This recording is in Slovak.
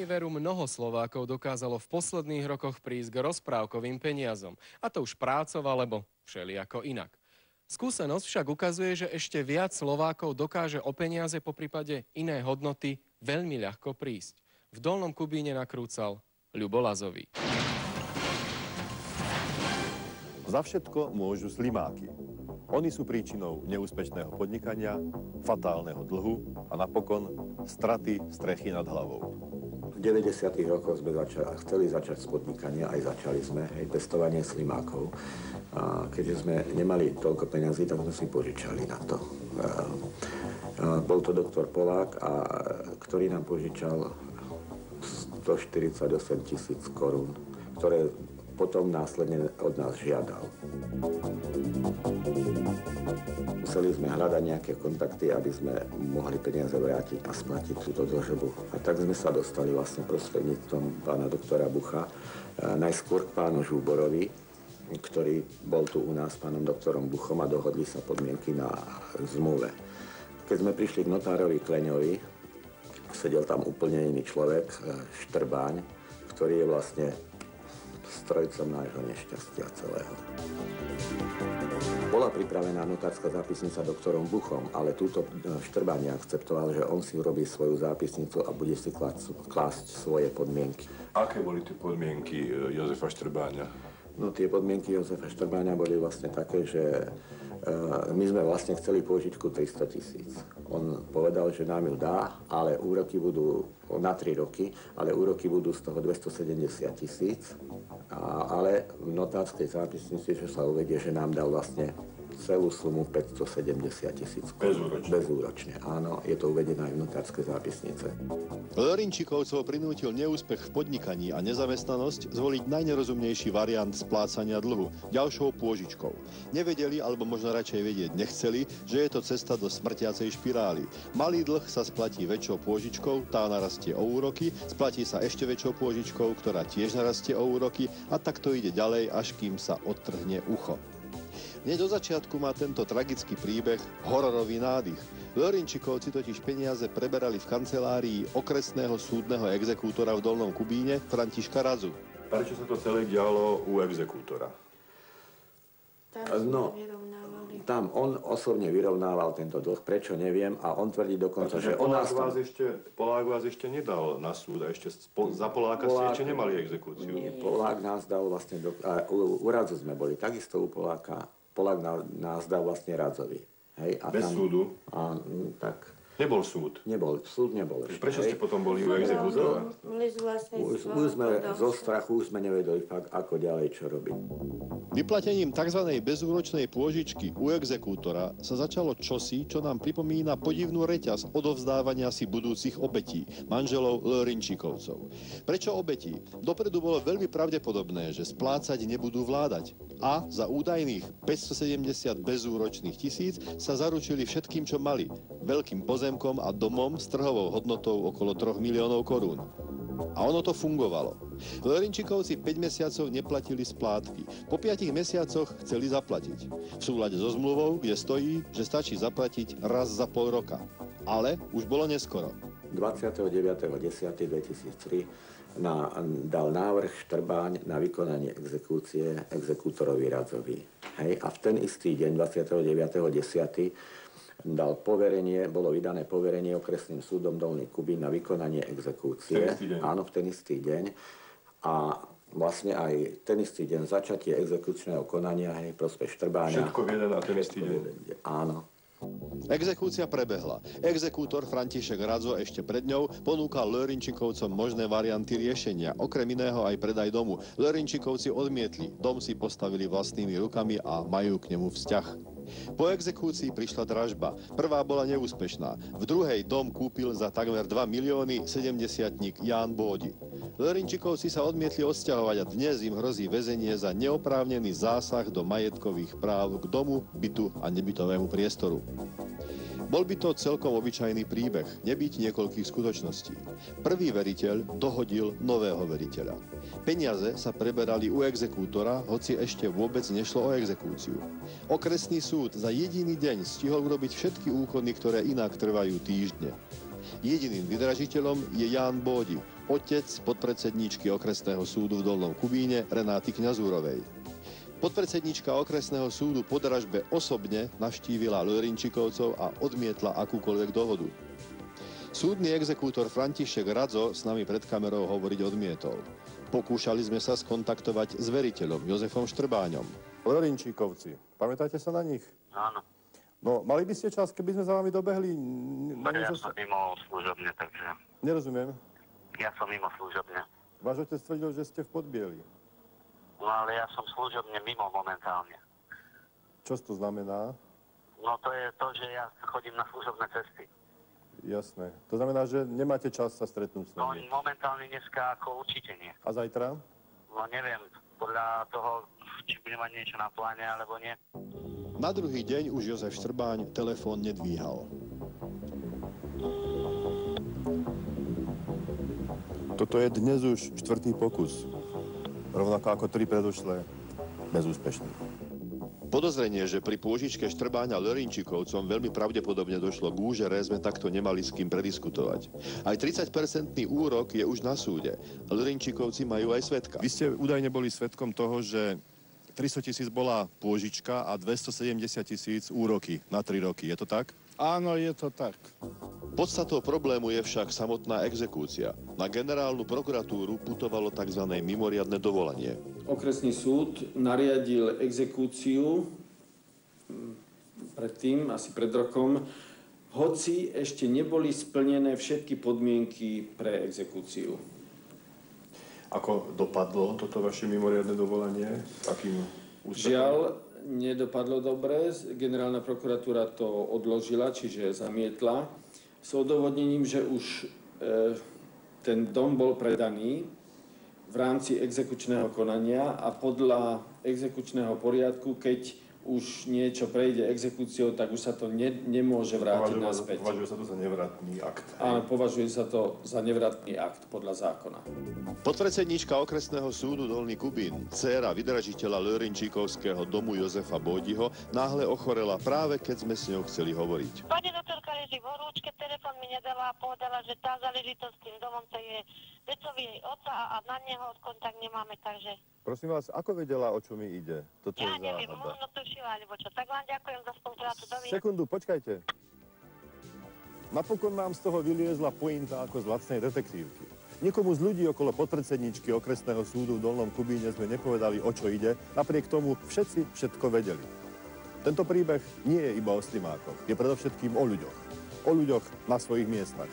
veru mnoho Slovákov dokázalo v posledných rokoch prísť k rozprávkovým peniazom. A to už prácov alebo všelijako inak. Skúsenosť však ukazuje, že ešte viac Slovákov dokáže o peniaze poprípade iné hodnoty veľmi ľahko prísť. V Dolnom Kubíne nakrúcal Ľubo Lazový. Za všetko môžu slimáky. Oni sú príčinou neúspešného podnikania, fatálneho dlhu a napokon straty strechy nad hlavou. V 90. rokoch sme chceli začať s podnikania, aj začali sme, pestovanie slimákov. A keďže sme nemali toľko peňazí, tak sme si požičali na to. Bol to doktor Polák, ktorý nám požičal 148 000 korún, ktoré potom následne od nás žiadal. Museli sme hľadať nejaké kontakty, aby sme mohli peniaze vrátiť a splatiť túto dlžobu. A tak sme sa dostali vlastne prostredníctvom pána doktora Bucha najskôr k pánu Žúborovi, ktorý bol tu u nás s pánom doktorom Buchom a dohodli sa podmienky na zmluve. Keď sme prišli k notárovi Kleňovi, sedel tam úplne iný človek, Štrbáň, ktorý je vlastne strojcom nášho nešťastia celého. Bola pripravená notárska zápisnica doktorom Buchom, ale túto Štrbáň neakceptoval, že on si urobí svoju zápisnicu a bude si klásť svoje podmienky. Aké boli tie podmienky Jozefa Štrbáňa? No tie podmienky Jozefa Štrbáňa boli vlastne také, že my sme vlastne chceli pôžičku 300 000. On povedal, že nám ju dá, ale úroky budú na 3 roky, ale úroky budú z toho 270 000. Ale v notárskej zápisnici, že sa uvedie, že nám dal vlastne celú sumu 570 000. Bezúročne. Áno, je to uvedené aj v notárskej zápisnice. Lerinčikovcov prinútil neúspech v podnikaní a nezamestnanosť zvoliť najnerozumnejší variant splácania dlhu, ďalšou pôžičkou. Nevedeli, alebo možno radšej vedieť nechceli, že je to cesta do smrtiacej špirály. Malý dlh sa splatí väčšou pôžičkou, tá narastie o úroky, splatí sa ešte väčšou pôžičkou, ktorá tiež narastie o úroky a tak to ide ďalej, až kým sa odtrhne ucho. Hneď do začiatku má tento tragický príbeh hororový nádych. Lerinčikovci totiž peniaze preberali v kancelárii okresného súdneho exekútora v Dolnom Kubíne Františka Radzu. Prečo sa to celé dialo u exekútora? Tam on osobne vyrovnával tento dlh. Prečo, neviem. A on tvrdí dokonca, že Polák vás ešte nedal na súd a ešte za Poláka ste ešte nemali exekúciu. Nie, Polák nás dal vlastne, u Radzu sme boli takisto u Poláka. Polák nás dal vlastne Radzovi. Hej, a bez súdu? Tak. Nebol súd? Súd nebol. Prečo ste potom boli u exekútora? Už sme zo strachu, už sme nevedeli fakt, ako ďalej, čo robiť. Vyplatením tzv. Bezúročnej pôžičky u exekútora sa začalo čosi, čo nám pripomína podivnú reťaz odovzdávania si budúcich obetí, manželov Lerinčikovcov. Prečo obetí? Dopredu bolo veľmi pravdepodobné, že splácať nebudú vládať. A za údajných 570 bezúročných tisíc sa zaručili všetkým, čo mali. Veľkým pozemkom a domom s trhovou hodnotou okolo 3 miliónov korún. A ono to fungovalo. Lerinčikovci 5 mesiacov neplatili splátky. Po 5 mesiacoch chceli zaplatiť. V súlade so zmluvou, kde stojí, že stačí zaplatiť raz za pol roka. Ale už bolo neskoro. 29.10.2003 dal návrh Štrbáň na vykonanie exekúcie exekútorovi Radzovi. Hej, a v ten istý deň, 29.10., dal poverenie, bolo vydané poverenie okresným súdom Dolný Kubín na vykonanie exekúcie. Áno, v ten istý deň. A vlastne aj ten istý deň začatie exekučného konania, hej, prospech Štrbáňa. Všetko v jeden a ten istý deň. Áno. Exekúcia prebehla. Exekútor František Radzo ešte pred ňou ponúkal Lerinčikovcom možné varianty riešenia, okrem iného aj predaj domu. Lerinčikovci odmietli, dom si postavili vlastnými rukami a majú k nemu vzťah. Po exekúcii prišla dražba. Prvá bola neúspešná. V druhej dom kúpil za takmer 2 milióny 70-tník Ján Bódi. Lerinčikovci sa odmietli odsťahovať a dnes im hrozí väzenie za neoprávnený zásah do majetkových práv k domu, bytu a nebytovému priestoru. Bol by to celkom obyčajný príbeh, nebyť niekoľkých skutočností. Prvý veriteľ dohodil nového veriteľa. Peniaze sa preberali u exekútora, hoci ešte vôbec nešlo o exekúciu. Okresný súd za jediný deň stihol urobiť všetky úkony, ktoré inak trvajú týždne. Jediným vydražiteľom je Ján Bódi, otec podpredsedníčky okresného súdu v Dolnom Kubíne Renáty Kňazúrovej. Podpredsedníčka okresného súdu po dražbe osobne navštívila Lörinčikovcov a odmietla akúkoľvek dohodu. Súdny exekútor František Radzo s nami pred kamerou hovoriť odmietol. Pokúšali sme sa skontaktovať s veriteľom Jozefom Štrbáňom. Lörinčikovci, pamätáte sa na nich? Áno. No, mali by ste čas, keby sme za vami dobehli? Ja som mimo služobne, takže... Nerozumiem. Ja som mimo služobne. Váš otec tvrdil, že ste v Podbieli. No ale ja som služobne mimo momentálne. Čo to znamená? No to je to, že ja chodím na služobné cesty. Jasné. To znamená, že nemáte čas sa stretnúť s No nami. momentálne dneska ako určite nie. A zajtra? No neviem, podľa toho, či budem mať niečo na pláne, alebo nie. Na druhý deň už Jozef Štrbáň telefón nedvíhal. Toto je dnes už 4. pokus. Rovnako ako 3 predošlé. Bezúspešný. Podozrenie, že pri pôžičke Štrbáňa Lörinčikovcom veľmi pravdepodobne došlo k úžere, sme takto nemali s kým prediskutovať. Aj 30% úrok je už na súde. Lörinčikovci majú aj svedka. Vy ste údajne boli svedkom toho, že 300 000 bola pôžička a 270 000 úroky na 3 roky. Je to tak? Áno, je to tak. Podstatou problému je však samotná exekúcia. Na generálnu prokuratúru putovalo tzv. Mimoriadne dovolanie. Okresný súd nariadil exekúciu predtým, asi pred rokom, hoci ešte neboli splnené všetky podmienky pre exekúciu. Ako dopadlo toto vaše mimoriadne dovolanie? Akým úspechom? Žiaľ, nedopadlo dobre. Generálna prokuratúra to odložila, čiže zamietla. S odôvodnením, že už ten dom bol predaný v rámci exekučného konania a podľa exekučného poriadku, keď už niečo prejde exekúciou, tak už sa to nemôže vrátiť naspäť. Považuje sa to za nevratný akt. Áno, považuje sa to za nevratný akt podľa zákona. Podpredsedníčka okresného súdu Dolný Kubín, dcéra vydražiteľa Lörinčikovského domu Jozefa Bódiho, náhle ochorela práve keď sme s ňou chceli hovoriť. Pani doktorka leží v horúčke, telefon mi nedala a povedala, že tá záležitosť s tým domom to je vecový jej oca a na neho kontakt nemáme, takže... Prosím vás, ako vedela, o čo mi ide? Toto Ja je neviem, záhada. možno tušila, alebo čo. Tak vám ďakujem za spoluprácu. Dovidenia. Sekundu, počkajte. Napokon nám z toho vyliezla pointa ako z lacnej detektívky. Nikomu z ľudí okolo podpredsedničky okresného súdu v Dolnom Kubíne sme nepovedali, o čo ide, napriek tomu všetci všetko vedeli. Tento príbeh nie je iba o slimákoch, je predovšetkým o ľuďoch. O ľuďoch na svojich miestach.